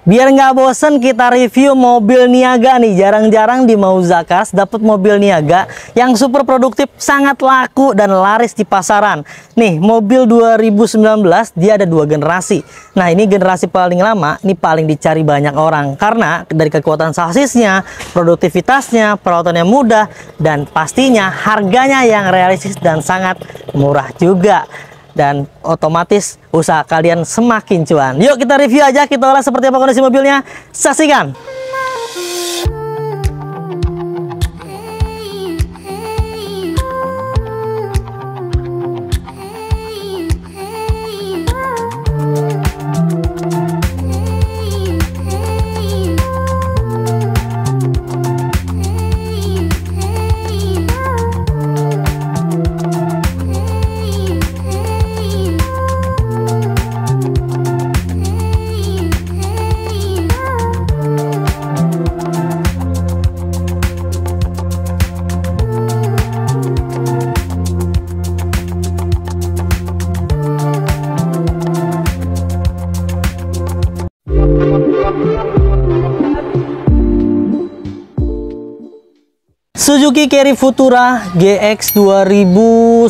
Biar nggak bosen, kita review mobil niaga nih. Jarang-jarang di Mauzakas dapat mobil niaga yang super produktif, sangat laku dan laris di pasaran. Nih, mobil 2019 dia ada 2 generasi. Nah, ini generasi paling lama, ini paling dicari banyak orang karena dari kekuatan sasisnya, produktivitasnya, perawatannya mudah, dan pastinya harganya yang realistis dan sangat murah juga. Dan otomatis usaha kalian semakin cuan. Yuk kita review aja, kita ulas seperti apa kondisi mobilnya. Saksikan. Suzuki Carry Futura GX 2019.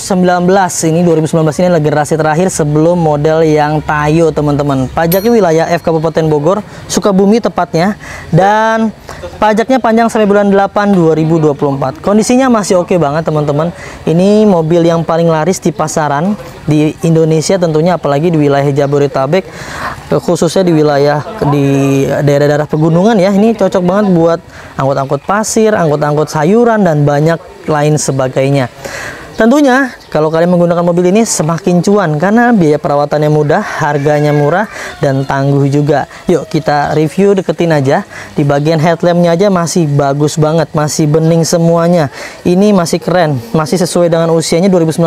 Ini 2019 ini adalah generasi terakhir sebelum model yang Tayo, teman-teman. Pajaknya wilayah F Kabupaten Bogor, Sukabumi tepatnya. Dan pajaknya panjang sampai bulan 8 2024. Kondisinya masih oke banget, teman-teman. Ini mobil yang paling laris di pasaran di Indonesia tentunya, apalagi di wilayah Jabodetabek, khususnya di wilayah di daerah-daerah pegunungan ya. Ini cocok banget buat angkut-angkut pasir, angkut-angkut sayuran, dan banyak lain sebagainya. Tentunya kalau kalian menggunakan mobil ini semakin cuan karena biaya perawatannya mudah, harganya murah, dan tangguh juga. Yuk kita review, deketin aja. Di bagian headlampnya aja masih bagus banget, masih bening semuanya. Ini masih keren, masih sesuai dengan usianya 2019,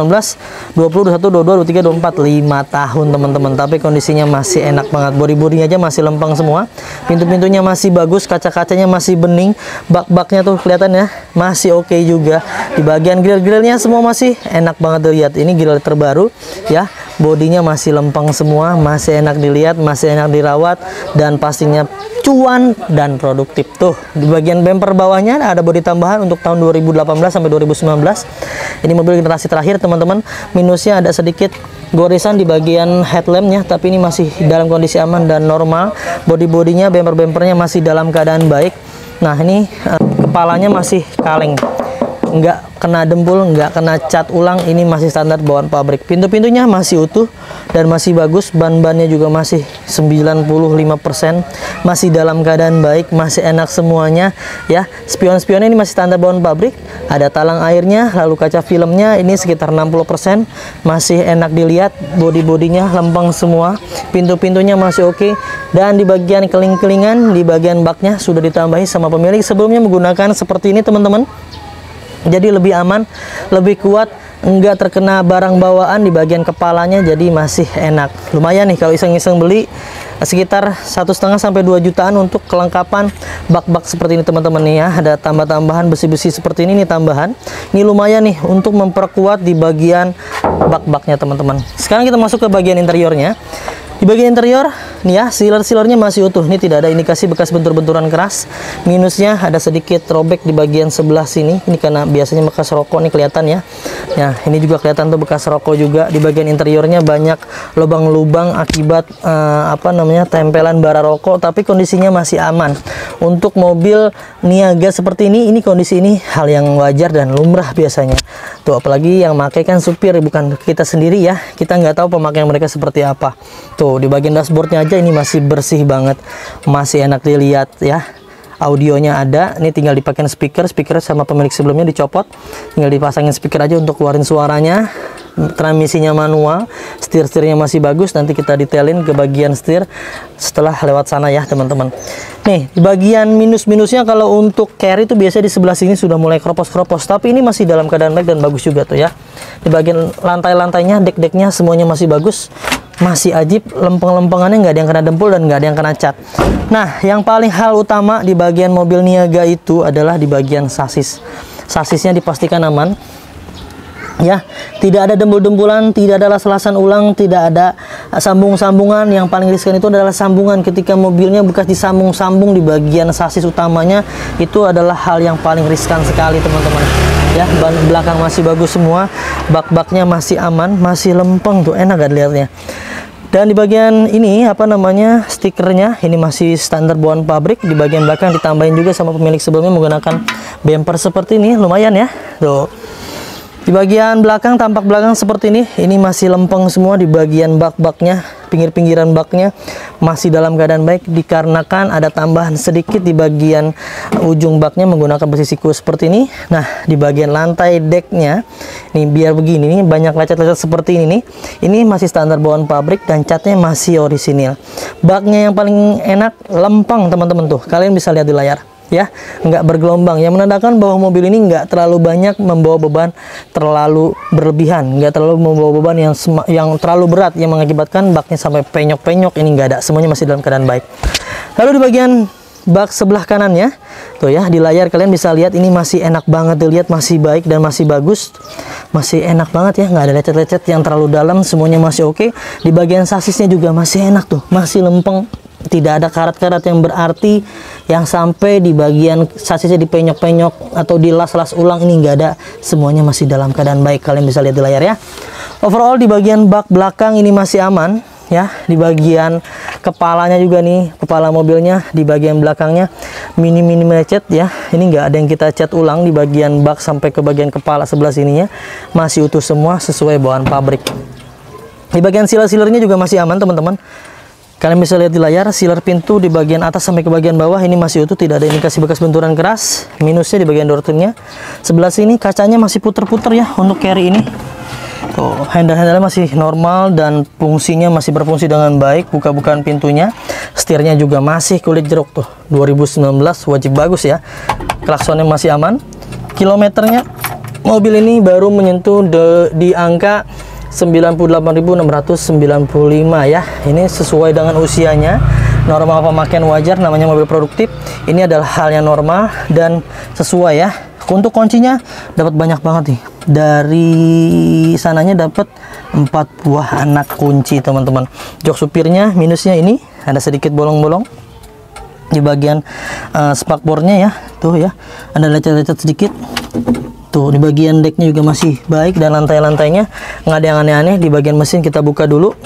20, 21, 22, 23, 24, 5 tahun teman-teman. Tapi kondisinya masih enak banget. Bodi-bodinya aja masih lempeng semua. Pintu-pintunya masih bagus, kaca-kacanya masih bening. Bak-baknya tuh kelihatan ya, masih oke juga. Di bagian grill-grillnya semua masih enak banget dilihat. Ini grill terbaru ya, bodinya masih lempeng semua, masih enak dilihat, masih enak dirawat, dan pastinya cuan dan produktif. Tuh di bagian bumper bawahnya ada bodi tambahan untuk tahun 2018 sampai 2019. Ini mobil generasi terakhir, teman-teman. Minusnya ada sedikit goresan di bagian headlampnya, tapi ini masih dalam kondisi aman dan normal. Bodi-bodinya, bumper-bumpernya masih dalam keadaan baik. Nah, ini kepalanya masih kaleng, nggak kena dempul, nggak kena cat ulang. Ini masih standar bawaan pabrik. Pintu-pintunya masih utuh dan masih bagus. Ban-bannya juga masih 95%, masih dalam keadaan baik, masih enak semuanya ya. Spion-spionnya ini masih standar bawaan pabrik. Ada talang airnya, lalu kaca filmnya ini sekitar 60%, masih enak dilihat. Bodi-bodinya lempeng semua, pintu-pintunya masih oke. Dan di bagian keling-kelingan, di bagian baknya sudah ditambahi sama pemilik sebelumnya menggunakan seperti ini, teman-teman. Jadi lebih aman, lebih kuat, enggak terkena barang bawaan di bagian kepalanya, jadi masih enak. Lumayan nih kalau iseng-iseng beli, sekitar 1,5 sampai 2 jutaan untuk kelengkapan bak-bak seperti ini, teman-teman nih ya. Ada tambah-tambahan besi-besi seperti ini nih, tambahan. Ini lumayan nih untuk memperkuat di bagian bak-baknya, teman-teman. Sekarang kita masuk ke bagian interiornya. Di bagian interior nih ya, sealer-sealernya masih utuh. Ini tidak ada indikasi bekas bentur-benturan keras. Minusnya ada sedikit robek di bagian sebelah sini. Ini karena biasanya bekas rokok nih, kelihatan ya. Nah, ini juga kelihatan tuh bekas rokok juga. Di bagian interiornya banyak lubang-lubang akibat tempelan bara rokok, tapi kondisinya masih aman. Untuk mobil niaga seperti ini kondisi ini hal yang wajar dan lumrah biasanya. Tuh, apalagi yang pakai kan supir, bukan kita sendiri ya. Kita nggak tahu pemakaian mereka seperti apa. Tuh, di bagian dashboardnya aja ini masih bersih banget, masih enak dilihat ya. Audionya ada, ini tinggal dipakai speaker sama pemilik sebelumnya dicopot, tinggal dipasangin speaker aja untuk keluarin suaranya. Transmisinya manual, setir-setirnya masih bagus. Nanti kita detailin ke bagian setir setelah lewat sana ya, teman-teman. Nih, di bagian minus-minusnya kalau untuk carry itu biasanya di sebelah sini sudah mulai keropos-keropos, tapi ini masih dalam keadaan baik dan bagus juga tuh ya. Di bagian lantai-lantainya, dek-deknya semuanya masih bagus, masih ajib, lempeng-lempengannya nggak ada yang kena dempul dan nggak ada yang kena cat. Nah, yang paling hal utama di bagian mobil niaga itu adalah di bagian sasis. Sasisnya dipastikan aman. Ya, tidak ada dembul-dembulan, tidak ada las-lasan ulang, tidak ada sambung-sambungan. Yang paling riskan itu adalah sambungan. Ketika mobilnya bekas disambung-sambung di bagian sasis utamanya, itu adalah hal yang paling riskan sekali teman-teman. Ya, ban belakang masih bagus semua, bak-baknya masih aman, masih lempeng tuh, enak kan lihatnya. Dan di bagian ini apa namanya, stikernya ini masih standar bawaan pabrik. Di bagian belakang ditambahin juga sama pemilik sebelumnya menggunakan bumper seperti ini, lumayan ya tuh. Di bagian belakang, tampak belakang seperti ini masih lempeng semua. Di bagian bak-baknya, pinggir-pinggiran baknya masih dalam keadaan baik, dikarenakan ada tambahan sedikit di bagian ujung baknya menggunakan besi siku seperti ini. Nah, di bagian lantai decknya nih, biar begini nih, banyak lecet-lecet seperti ini nih. Ini masih standar bawaan pabrik dan catnya masih orisinil. Baknya yang paling enak, lempeng teman-teman tuh, kalian bisa lihat di layar. Ya, nggak bergelombang, yang menandakan bahwa mobil ini nggak terlalu banyak membawa beban terlalu berlebihan, nggak terlalu membawa beban yang terlalu berat yang mengakibatkan baknya sampai penyok-penyok. Ini nggak ada, semuanya masih dalam keadaan baik. Lalu di bagian bak sebelah kanannya tuh ya, di layar kalian bisa lihat ini masih enak banget dilihat, masih baik dan masih bagus, masih enak banget ya, nggak ada lecet-lecet yang terlalu dalam, semuanya masih oke. Di bagian sasisnya juga masih enak tuh, masih lempeng. Tidak ada karat-karat yang berarti yang sampai di bagian sasisnya dipenyok-penyok atau dilas-las ulang, ini nggak ada, semuanya masih dalam keadaan baik. Kalian bisa lihat di layar ya. Overall di bagian bak belakang ini masih aman ya. Di bagian kepalanya juga nih, kepala mobilnya di bagian belakangnya minim lecet ya. Ini nggak ada yang kita cat ulang. Di bagian bak sampai ke bagian kepala sebelah sininya masih utuh semua sesuai bawaan pabrik. Di bagian sealer-sealernya juga masih aman teman-teman. Kalian bisa lihat di layar, sealer pintu di bagian atas sampai ke bagian bawah ini masih utuh, tidak ada indikasi bekas benturan keras. Minusnya di bagian door trimnya. Sebelah sini kacanya masih puter-puter ya untuk carry ini. Tuh, handle-handle masih normal dan fungsinya masih berfungsi dengan baik. Buka-bukaan pintunya, setirnya juga masih kulit jeruk tuh. 2019 wajib bagus ya. Klaksonnya masih aman. Kilometernya mobil ini baru menyentuh di angka 98.695 ya. Ini sesuai dengan usianya, normal pemakaian wajar, namanya mobil produktif. Ini adalah hal yang normal dan sesuai ya. Untuk kuncinya dapat banyak banget nih. Dari sananya dapat 4 buah anak kunci teman-teman. Jok supirnya minusnya ini ada sedikit bolong-bolong di bagian spakbornya ya. Tuh ya, ada lecet-lecet sedikit. Tuh, di bagian decknya juga masih baik dan lantai-lantainya nggak ada yang aneh-aneh. Di bagian mesin kita buka dulu.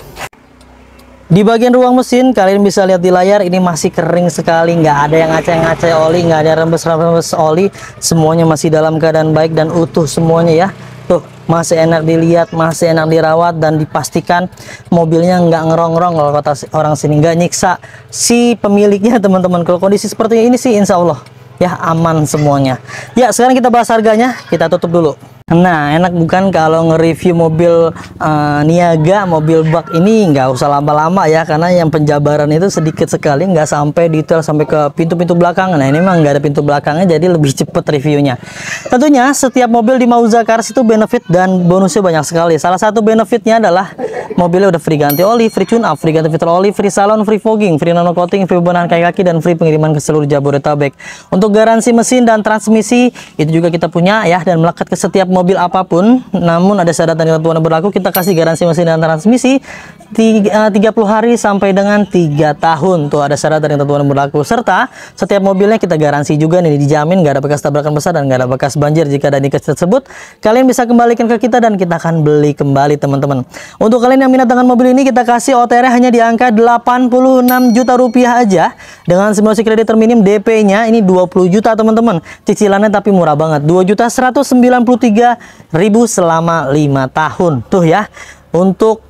Di bagian ruang mesin kalian bisa lihat di layar ini masih kering sekali, nggak ada yang ngaceng-ngaceng oli, nggak ada rembes-rembes oli, semuanya masih dalam keadaan baik dan utuh semuanya ya. Tuh, masih enak dilihat, masih enak dirawat dan dipastikan mobilnya nggak ngerong-rong, kalau kata orang sini, nggak nyiksa si pemiliknya teman-teman. Kalau kondisi seperti ini sih insya Allah ya aman semuanya. Ya, sekarang kita bahas harganya, kita tutup dulu. Nah, enak bukan kalau nge-review mobil niaga, mobil bak ini nggak usah lama-lama ya, karena yang penjabaran itu sedikit sekali, nggak sampai detail sampai ke pintu-pintu belakang. Nah, ini memang nggak ada pintu belakangnya, jadi lebih cepet reviewnya. Tentunya setiap mobil di Mauza Cars itu benefit dan bonusnya banyak sekali. Salah satu benefitnya adalah mobilnya udah free ganti oli, free tune up, free ganti filter oli, free salon, free fogging, free nano coating, free bebenahan kaki-kaki, dan free pengiriman ke seluruh Jabodetabek. Untuk garansi mesin dan transmisi itu juga kita punya ya, dan melekat ke setiap mobil apapun. Namun ada syarat dan ketentuan yang berlaku. Kita kasih garansi mesin dan transmisi 30 hari sampai dengan 3 tahun. Tuh, ada syarat dan ketentuan yang berlaku. Serta setiap mobilnya kita garansi juga nih, dijamin nggak ada bekas tabrakan besar dan nggak ada bekas banjir. Jika ada indikasi tersebut, kalian bisa kembalikan ke kita dan kita akan beli kembali teman-teman. Untuk kalian yang minat dengan mobil ini, kita kasih OTR hanya di angka 86 juta rupiah aja, dengan simulasi kredit terminim, DP-nya ini 20 juta teman-teman. Cicilannya tapi murah banget, 2.193.000 selama 5 tahun. Tuh ya, untuk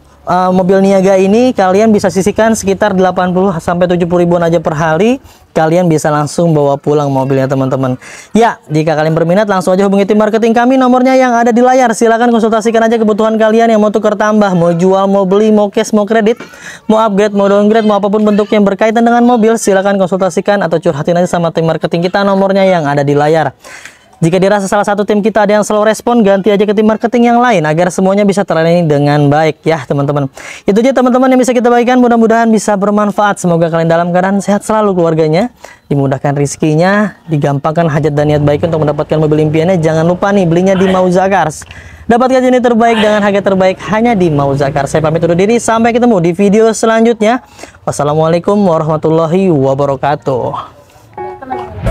mobil niaga ini kalian bisa sisihkan sekitar 80 sampai 70 ribuan aja per hari. Kalian bisa langsung bawa pulang mobilnya teman-teman. Ya, jika kalian berminat langsung aja hubungi tim marketing kami, nomornya yang ada di layar. Silahkan konsultasikan aja kebutuhan kalian yang mau tukar tambah, mau jual, mau beli, mau cash, mau kredit, mau upgrade, mau downgrade, mau apapun bentuk yang berkaitan dengan mobil. Silahkan konsultasikan atau curhatin aja sama tim marketing kita, nomornya yang ada di layar. Jika dirasa salah satu tim kita ada yang slow respon, ganti aja ke tim marketing yang lain agar semuanya bisa terlayani dengan baik ya teman-teman. Itu aja teman-teman yang bisa kita bagikan, mudah-mudahan bisa bermanfaat. Semoga kalian dalam keadaan sehat selalu keluarganya, dimudahkan rezekinya, digampangkan hajat dan niat baik untuk mendapatkan mobil impiannya. Jangan lupa nih, belinya di Mauza Cars. Dapatkan unit terbaik dengan harga terbaik hanya di Mauzakar. Saya pamit undur diri, sampai ketemu di video selanjutnya. Wassalamualaikum warahmatullahi wabarakatuh.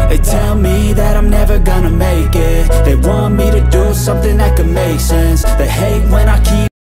They tell me that I'm never gonna make it. They want me to do something that could make sense. They hate